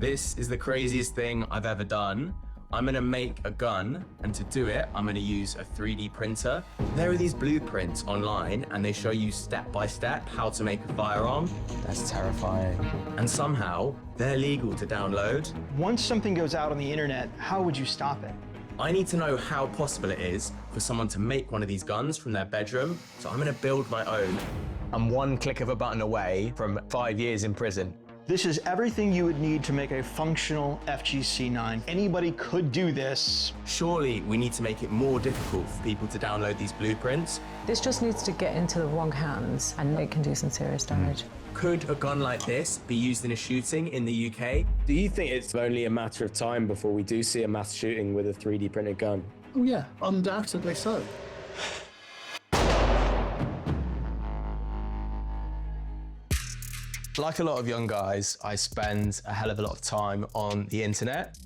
This is the craziest thing I've ever done. I'm gonna make a gun, and to do it, I'm gonna use a 3D printer. There are these blueprints online, and they show you step by step how to make a firearm. That's terrifying. And somehow, they're legal to download. Once something goes out on the internet, how would you stop it? I need to know how possible it is for someone to make one of these guns from their bedroom, so I'm gonna build my own. I'm one click of a button away from 5 years in prison. This is everything you would need to make a functional FGC9. Anybody could do this. Surely we need to make it more difficult for people to download these blueprints. This just needs to get into the wrong hands and it can do some serious damage. Could a gun like this be used in a shooting in the UK? Do you think it's only a matter of time before we do see a mass shooting with a 3D printed gun? Oh yeah, undoubtedly so. Like a lot of young guys, I spend a hell of a lot of time on the internet.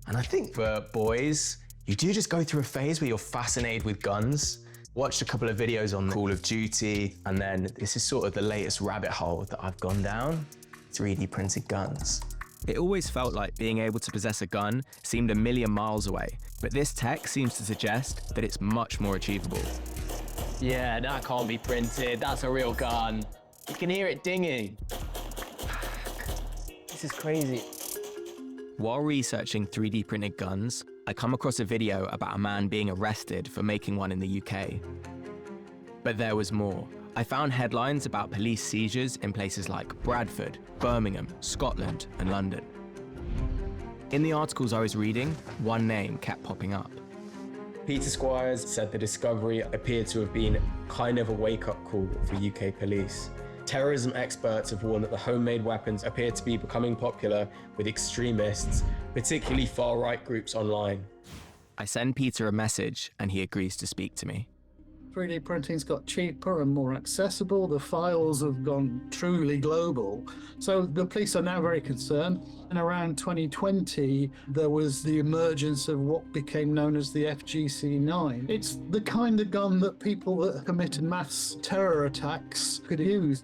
And I think for boys, you do just go through a phase where you're fascinated with guns. Watched a couple of videos on Call of Duty, and then this is sort of the latest rabbit hole that I've gone down, 3D printed guns. It always felt like being able to possess a gun seemed a million miles away, but this tech seems to suggest that it's much more achievable. Yeah, that can't be printed. That's a real gun. You can hear it dinging. This is crazy. While researching 3D printed guns, I come across a video about a man being arrested for making one in the UK. But there was more. I found headlines about police seizures in places like Bradford, Birmingham, Scotland, and London. In the articles I was reading, one name kept popping up. Peter Squires said the discovery appeared to have been kind of a wake-up call for UK police. Terrorism experts have warned that the homemade weapons appear to be becoming popular with extremists, particularly far-right groups online. I send Peter a message and he agrees to speak to me. 3D printing's got cheaper and more accessible. The files have gone truly global. So the police are now very concerned. And around 2020, there was the emergence of what became known as the FGC9. It's the kind of gun that people that committed mass terror attacks could use.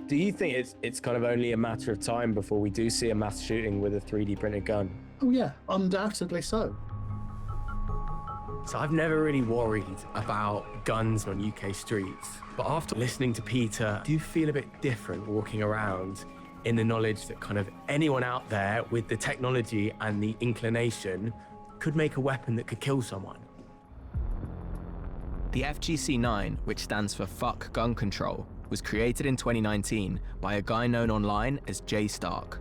Do you think it's kind of only a matter of time before we do see a mass shooting with a 3D printed gun? Oh yeah, undoubtedly so. So I've never really worried about guns on UK streets, but after listening to Peter, I do feel a bit different walking around in the knowledge that kind of anyone out there with the technology and the inclination could make a weapon that could kill someone. The FGC9, which stands for Fuck Gun Control, was created in 2019 by a guy known online as Jay Stark.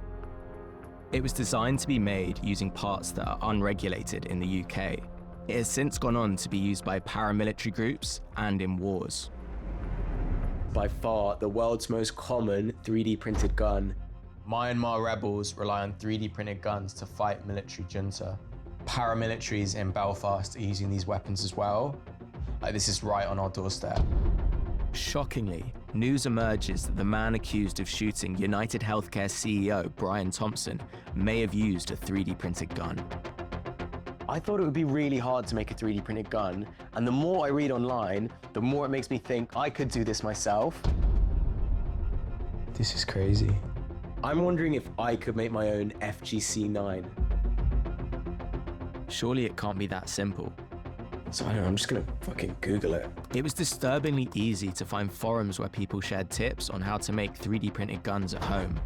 It was designed to be made using parts that are unregulated in the UK. It has since gone on to be used by paramilitary groups and in wars. By far, the world's most common 3D printed gun. Myanmar rebels rely on 3D printed guns to fight military junta. Paramilitaries in Belfast are using these weapons as well. This is right on our doorstep. Shockingly, news emerges that the man accused of shooting United Healthcare CEO Brian Thompson may have used a 3D printed gun. I thought it would be really hard to make a 3D printed gun, and the more I read online, the more it makes me think I could do this myself. This is crazy. I'm wondering if I could make my own FGC9. Surely it can't be that simple. So I don't know, I'm just gonna fucking Google it. It was disturbingly easy to find forums where people shared tips on how to make 3D printed guns at home,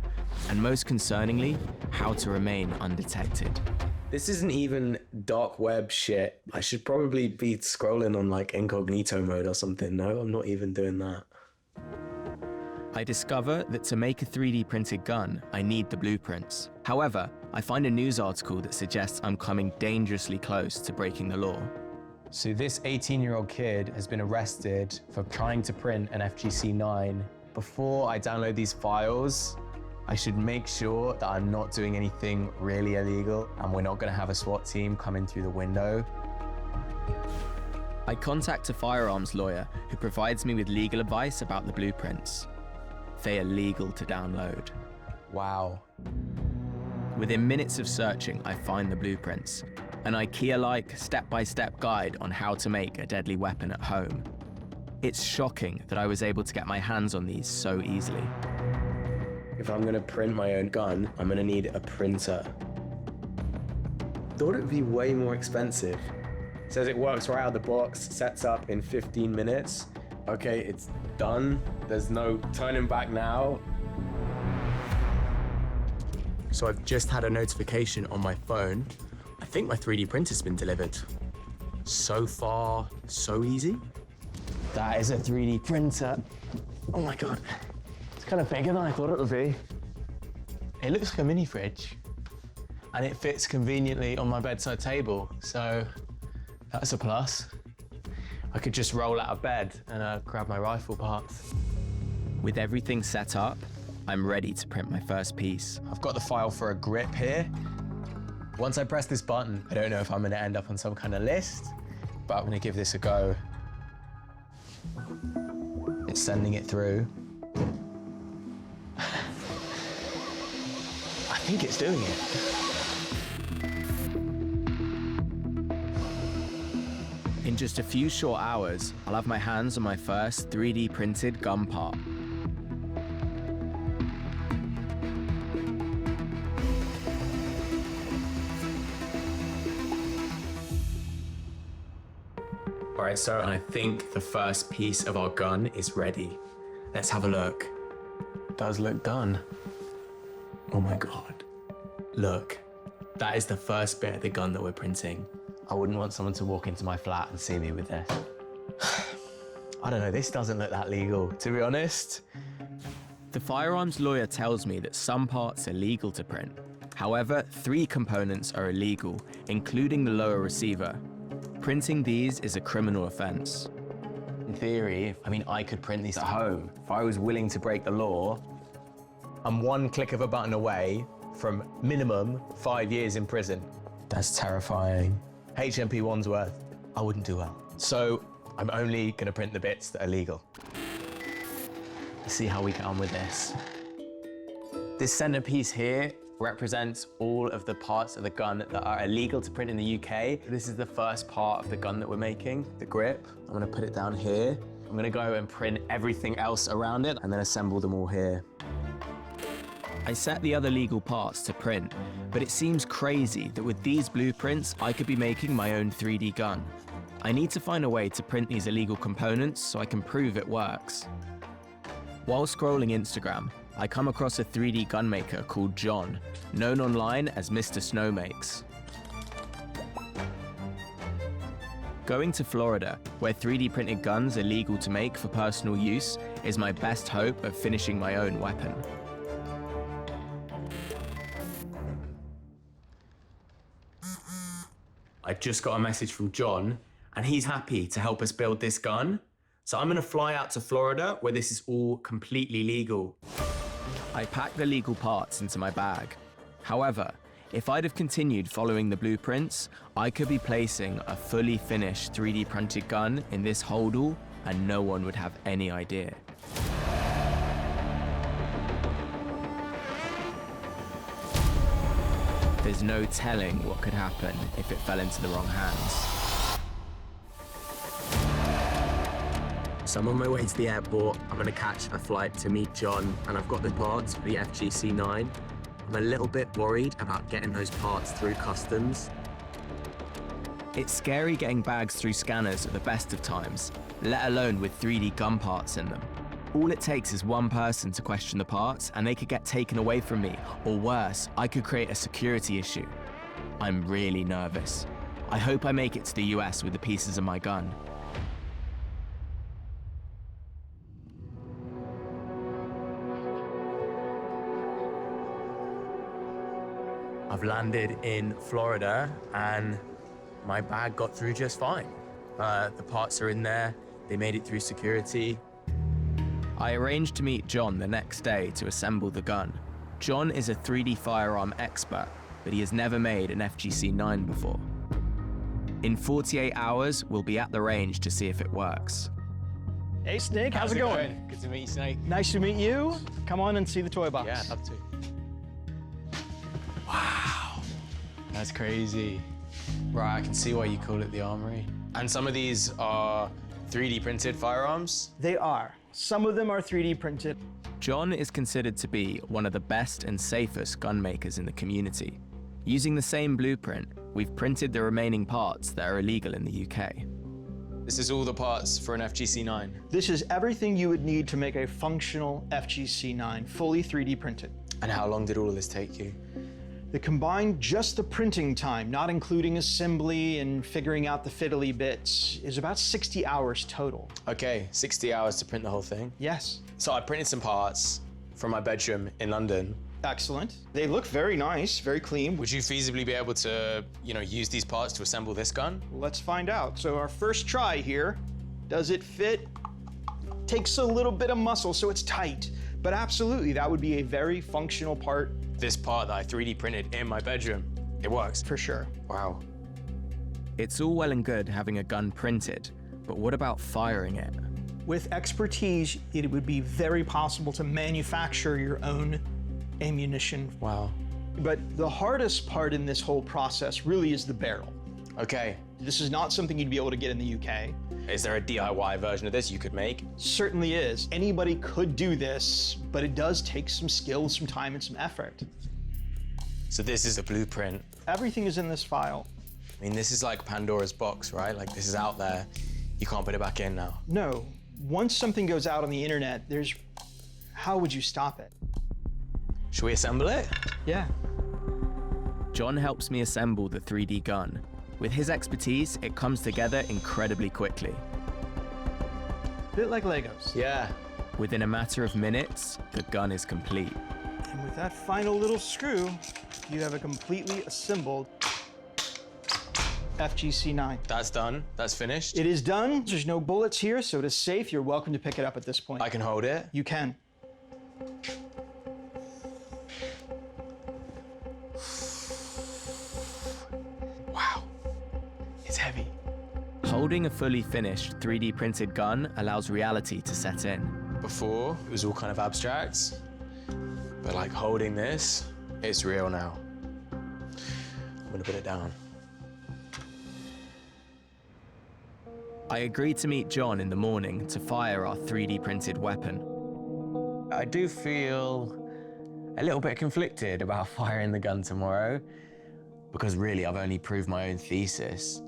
and most concerningly, how to remain undetected. This isn't even dark web shit. I should probably be scrolling on like incognito mode or something. No, I'm not even doing that. I discover that to make a 3D printed gun, I need the blueprints. However, I find a news article that suggests I'm coming dangerously close to breaking the law. So this 18-year-old kid has been arrested for trying to print an FGC9. Before I download these files, I should make sure that I'm not doing anything really illegal and we're not gonna have a SWAT team coming through the window. I contact a firearms lawyer who provides me with legal advice about the blueprints. They are legal to download. Wow. Within minutes of searching, I find the blueprints, an IKEA-like step-by-step guide on how to make a deadly weapon at home. It's shocking that I was able to get my hands on these so easily. If I'm gonna print my own gun, I'm gonna need a printer. thought it would be way more expensive. It says it works right out of the box, sets up in 15 minutes. Okay, it's done. There's no turning back now. So I've just had a notification on my phone. I think my 3D printer's been delivered. So far, so easy. That is a 3D printer. Oh my God. It's kind of bigger than I thought it would be. It looks like a mini fridge. And it fits conveniently on my bedside table, so that's a plus. I could just roll out of bed and grab my rifle parts. With everything set up, I'm ready to print my first piece. I've got the file for a grip here. Once I press this button, I don't know if I'm gonna end up on some kind of list, but I'm gonna give this a go. It's sending it through. I think it's doing it. In just a few short hours, I'll have my hands on my first 3D printed gun part. All right, so I think the first piece of our gun is ready. Let's have a look. It does look done. Oh my God. Look, that is the first bit of the gun that we're printing. I wouldn't want someone to walk into my flat and see me with this. I don't know, this doesn't look that legal, to be honest. The firearms lawyer tells me that some parts are legal to print. However, 3 components are illegal, including the lower receiver. Printing these is a criminal offense. In theory, I could print these at home. If I was willing to break the law, I'm one click of a button away from minimum 5 years in prison. That's terrifying. HMP Wandsworth, I wouldn't do well. So I'm only gonna print the bits that are legal. Let's see how we get on with this. This centerpiece here represents all of the parts of the gun that are illegal to print in the UK. This is the first part of the gun that we're making, the grip. I'm gonna put it down here. I'm gonna go and print everything else around it and then assemble them all here. I set the other legal parts to print, but it seems crazy that with these blueprints, I could be making my own 3D gun. I need to find a way to print these illegal components so I can prove it works. While scrolling Instagram, I come across a 3D gun maker called John, known online as Mr. Snowmakes. Going to Florida, where 3D printed guns are legal to make for personal use, is my best hope of finishing my own weapon. I just got a message from John, and he's happy to help us build this gun. So I'm gonna fly out to Florida, where this is all completely legal. I packed the legal parts into my bag. However, if I'd have continued following the blueprints, I could be placing a fully finished 3D printed gun in this holdall and no one would have any idea. There's no telling what could happen if it fell into the wrong hands. So I'm on my way to the airport. I'm gonna catch a flight to meet John, and I've got the parts for the FGC9. I'm a little bit worried about getting those parts through customs. It's scary getting bags through scanners at the best of times, let alone with 3D gun parts in them. All it takes is one person to question the parts and they could get taken away from me, or worse, I could create a security issue. I'm really nervous. I hope I make it to the US with the pieces of my gun. I've landed in Florida and my bag got through just fine. The parts are in there, they made it through security. I arranged to meet John the next day to assemble the gun. John is a 3D firearm expert, but he has never made an FGC9 before. In 48 hours, we'll be at the range to see if it works. Hey, Snake, how's it going? Good to meet you, Snake. Nice to meet you. Come on and see the toy box. Yeah, I'd love to. Wow, that's crazy. Right, I can see why you call it the armory. And some of these are 3D printed firearms? They are. Some of them are 3D printed. John is considered to be one of the best and safest gun makers in the community. Using the same blueprint, we've printed the remaining parts that are illegal in the UK. This is all the parts for an FGC9. This is everything you would need to make a functional FGC9, fully 3D printed. And how long did all of this take you? The combined just the printing time, not including assembly and figuring out the fiddly bits, is about 60 hours total. Okay, 60 hours to print the whole thing. Yes. So I printed some parts from my bedroom in London. Excellent. They look very nice, very clean. Would you feasibly be able to, use these parts to assemble this gun? Let's find out. So our first try here, does it fit? Takes a little bit of muscle, so it's tight. But absolutely, that would be a very functional part. This part that I 3D printed in my bedroom, it works. For sure. Wow. It's all well and good having a gun printed, but what about firing it? With expertise, it would be very possible to manufacture your own ammunition. Wow. But the hardest part in this whole process really is the barrel. Okay. This is not something you'd be able to get in the UK. Is there a DIY version of this you could make? Certainly is. Anybody could do this, but it does take some skill, some time, and some effort. So this is a blueprint. Everything is in this file. I mean, this is like Pandora's box, right? Like, this is out there. You can't put it back in now. No. Once something goes out on the internet, how would you stop it? Should we assemble it? Yeah. John helps me assemble the 3D gun. With his expertise, it comes together incredibly quickly. Bit like Legos. Yeah. Within a matter of minutes, the gun is complete. And with that final little screw, you have a completely assembled FGC9. That's done. That's finished. It is done. There's no bullets here, so it is safe. You're welcome to pick it up at this point. I can hold it. You can. Wow. It's heavy. Holding a fully finished 3D printed gun allows reality to set in. Before, it was all kind of abstract, but like holding this, it's real now. I'm gonna put it down. I agreed to meet John in the morning to fire our 3D printed weapon. I do feel a little bit conflicted about firing the gun tomorrow, because really I've only proved my own thesis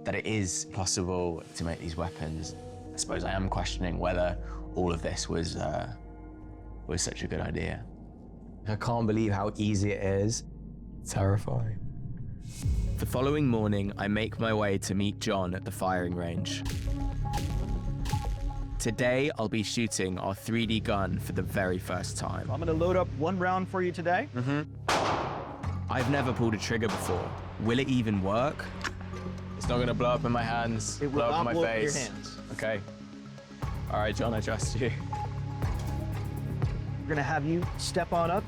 that it is possible to make these weapons. I suppose I am questioning whether all of this was such a good idea. I can't believe how easy it is. Terrifying. The following morning, I make my way to meet John at the firing range. Today, I'll be shooting our 3D gun for the very first time. I'm gonna load up one round for you today. I've never pulled a trigger before. Will it even work? It's not gonna blow up in my hands, It will blow up not in my blow up in your face. hands. Okay. All right, John, I trust you. We're gonna have you step on up.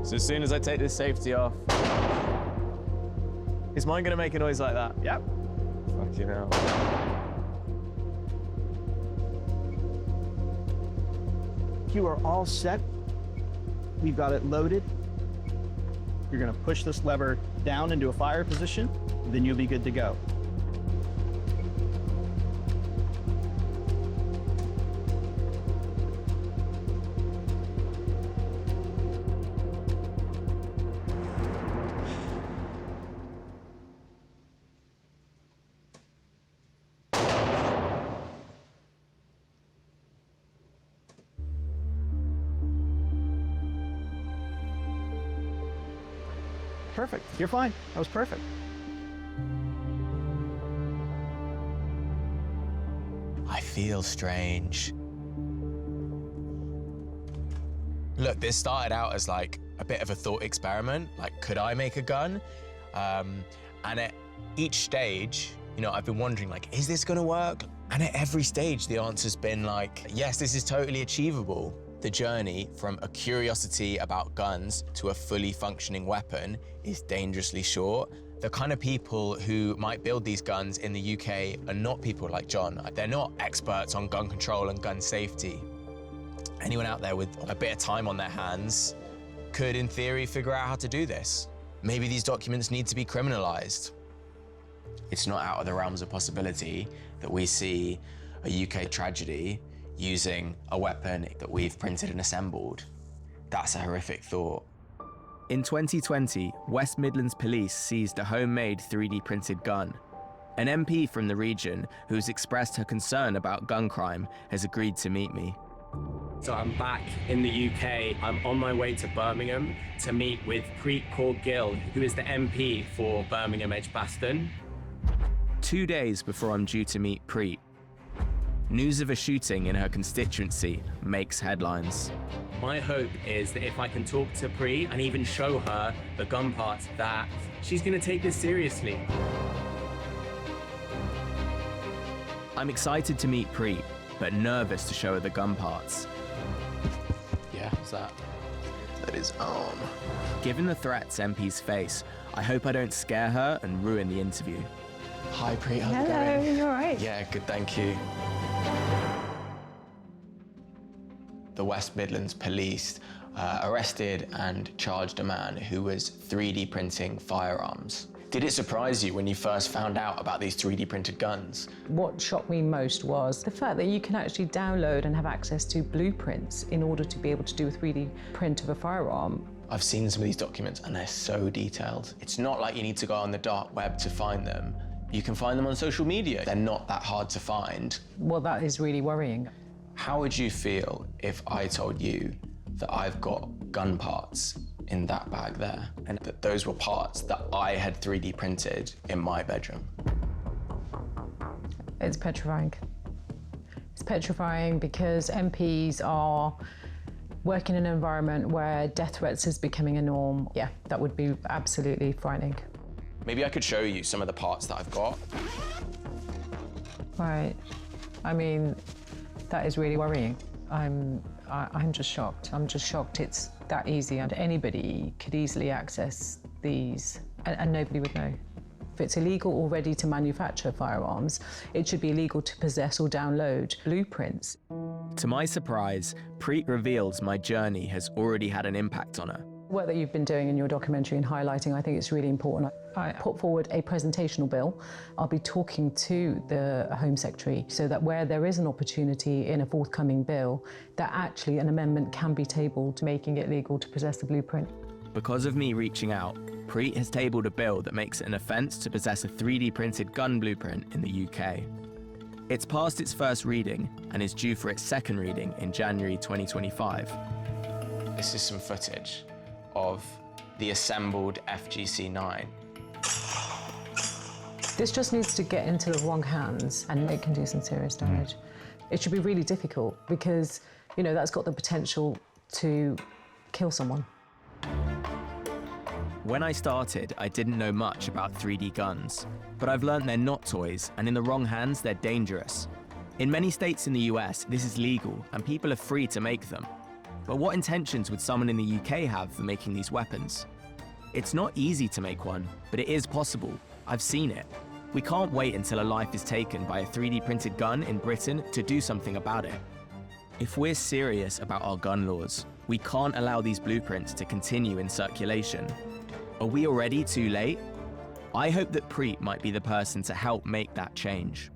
So as soon as I take this safety off, is mine gonna make a noise like that? Yep. Fucking hell. You are all set. We've got it loaded. You're gonna push this lever down into a fire position, then you'll be good to go. Perfect. You're fine. That was perfect. I feel strange. Look, this started out as like a bit of a thought experiment. Like, could I make a gun? And at each stage, I've been wondering, like, is this gonna work? And at every stage, the answer's been like, yes, this is totally achievable. The journey from a curiosity about guns to a fully functioning weapon is dangerously short. The kind of people who might build these guns in the UK are not people like John. They're not experts on gun control and gun safety. Anyone out there with a bit of time on their hands could, in theory, figure out how to do this. Maybe these documents need to be criminalized. It's not out of the realms of possibility that we see a UK tragedy, using a weapon that we've printed and assembled. That's a horrific thought. In 2020, West Midlands Police seized a homemade 3D printed gun. An MP from the region, who's expressed her concern about gun crime, has agreed to meet me. So I'm back in the UK. I'm on my way to Birmingham to meet with Preet Kaur Gill, who is the MP for Birmingham Edgbaston. 2 days before I'm due to meet Preet, news of a shooting in her constituency makes headlines. My hope is that if I can talk to Preet and even show her the gun parts, that she's going to take this seriously. I'm excited to meet Preet, but nervous to show her the gun parts. Yeah, what's that? That is on. Given the threats MPs face, I hope I don't scare her and ruin the interview. Hi, Preet, how's it Hello, going? you all right? Yeah, good, thank you. The West Midlands Police arrested and charged a man who was 3D printing firearms. Did it surprise you when you first found out about these 3D printed guns? What shocked me most was the fact that you can actually download and have access to blueprints in order to be able to do a 3D print of a firearm. I've seen some of these documents and they're so detailed. It's not like you need to go on the dark web to find them. You can find them on social media. They're not that hard to find. Well, that is really worrying. How would you feel if I told you that I've got gun parts in that bag there, and that those were parts that I had 3D printed in my bedroom? It's petrifying. It's petrifying because MPs are working in an environment where death threats is becoming a norm. Yeah, that would be absolutely frightening. Maybe I could show you some of the parts that I've got. Right. I mean, that is really worrying. I'm just shocked. I'm just shocked it's that easy and anybody could easily access these and nobody would know. If it's illegal already to manufacture firearms, it should be illegal to possess or download blueprints. To my surprise, Preet reveals my journey has already had an impact on her. Work that you've been doing in your documentary and highlighting, I think it's really important. I put forward a presentational bill. I'll be talking to the Home Secretary so that where there is an opportunity in a forthcoming bill, that actually an amendment can be tabled to making it legal to possess the blueprint. Because of me reaching out, Preet has tabled a bill that makes it an offence to possess a 3D printed gun blueprint in the UK. It's passed its first reading and is due for its second reading in January 2025. This is some footage of the assembled FGC-9. This just needs to get into the wrong hands and it can do some serious damage. It should be really difficult because, you know, that's got the potential to kill someone. When I started, I didn't know much about 3D guns, but I've learned they're not toys, and in the wrong hands, they're dangerous. In many states in the US, this is legal, and people are free to make them. But what intentions would someone in the UK have for making these weapons? It's not easy to make one, but it is possible. I've seen it. We can't wait until a life is taken by a 3D printed gun in Britain to do something about it. If we're serious about our gun laws, we can't allow these blueprints to continue in circulation. Are we already too late? I hope that Preet might be the person to help make that change.